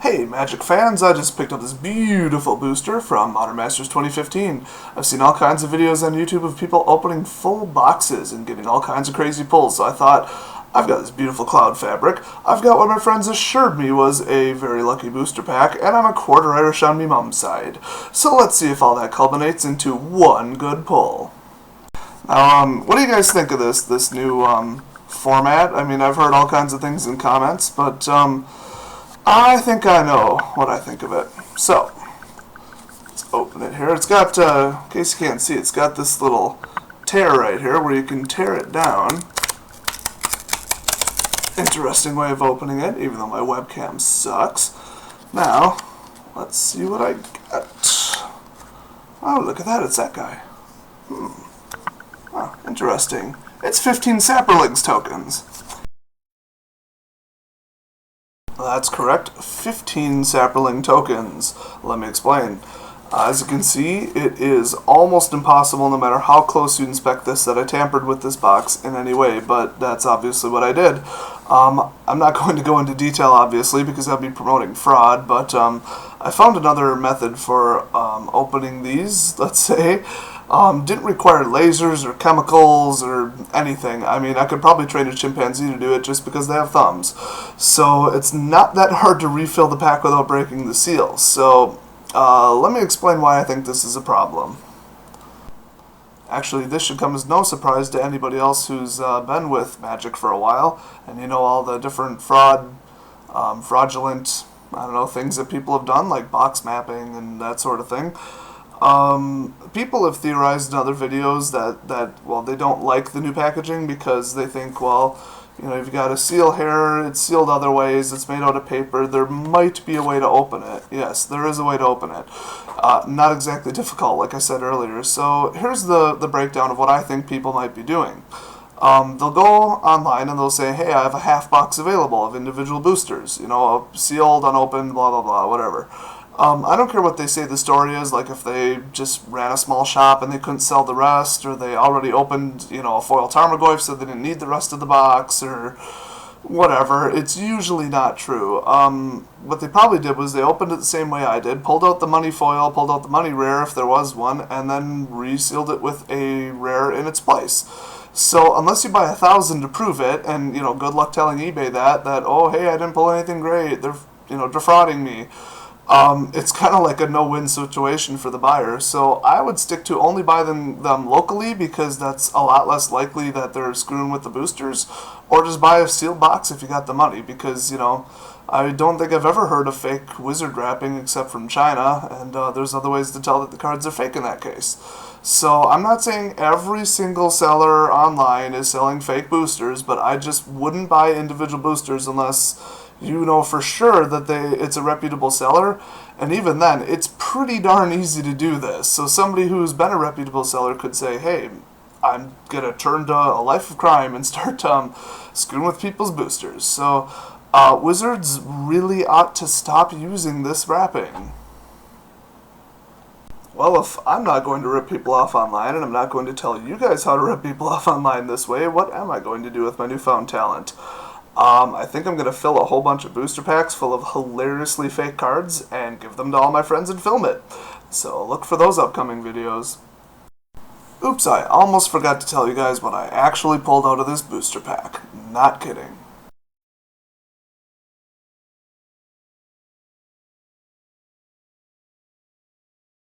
Hey Magic fans, I just picked up this beautiful booster from Modern Masters 2015. I've seen all kinds of videos on YouTube of people opening full boxes and getting all kinds of crazy pulls, so I thought, I've got this beautiful cloud fabric, I've got what my friends assured me was a very lucky booster pack, and I'm a quarter Irish on me mum's side. So let's see if all that culminates into one good pull. What do you guys think of this new format? I mean, I've heard all kinds of things in comments, but I think I know what I think of it. So, let's open it here. It's got, in case you can't see, it's got this little tear right here where you can tear it down. Interesting way of opening it, even though my webcam sucks. Now, let's see what I got. Oh, look at that, it's that guy. Oh, interesting. It's 15 Saprolings tokens. That's correct, 15 Saproling tokens. Let me explain. As you can see, it is almost impossible, no matter how close you inspect this, that I tampered with this box in any way, but that's obviously what I did. I'm not going to go into detail, obviously, because I'd be promoting fraud, but I found another method for opening these, let's say. Didn't require lasers or chemicals or anything. I mean, I could probably train a chimpanzee to do it just because they have thumbs. So it's not that hard to refill the pack without breaking the seal. So let me explain why I think this is a problem. Actually, this should come as no surprise to anybody else who's been with Magic for a while, and you know all the different fraudulent, I don't know, things that people have done, like box mapping and that sort of thing. People have theorized in other videos that well, they don't like the new packaging because they think, well, you know, you've got a seal here, it's sealed other ways, it's made out of paper, there might be a way to open it. Yes, there is a way to open it. Not exactly difficult, like I said earlier. So here's the breakdown of what I think people might be doing. They'll go online and they'll say, hey, I have a half box available of individual boosters, you know, sealed, unopened, blah, blah, blah, whatever. I don't care what they say the story is, like if they just ran a small shop and they couldn't sell the rest, or they already opened, you know, a foil Tarmogoyf so they didn't need the rest of the box, or whatever. It's usually not true. What they probably did was they opened it the same way I did, pulled out the money foil, pulled out the money rare if there was one, and then resealed it with a rare in its place. So unless you buy 1,000 to prove it, and, you know, good luck telling eBay that, oh, hey, I didn't pull anything great, they're, you know, defrauding me. It's kind of like a no-win situation for the buyer, so I would stick to only buy them locally because that's a lot less likely that they're screwing with the boosters, or just buy a sealed box if you got the money, because, you know, I don't think I've ever heard of fake wizard wrapping except from China, and there's other ways to tell that the cards are fake in that case. So I'm not saying every single seller online is selling fake boosters, but I just wouldn't buy individual boosters unless you know for sure that it's a reputable seller, and even then, it's pretty darn easy to do this. So somebody who's been a reputable seller could say, hey, I'm going to turn to a life of crime and start screwing with people's boosters. So Wizards really ought to stop using this wrapping. Well, if I'm not going to rip people off online, and I'm not going to tell you guys how to rip people off online this way, what am I going to do with my newfound talent? I think I'm going to fill a whole bunch of booster packs full of hilariously fake cards and give them to all my friends and film it. So look for those upcoming videos. Oops, I almost forgot to tell you guys what I actually pulled out of this booster pack. Not kidding.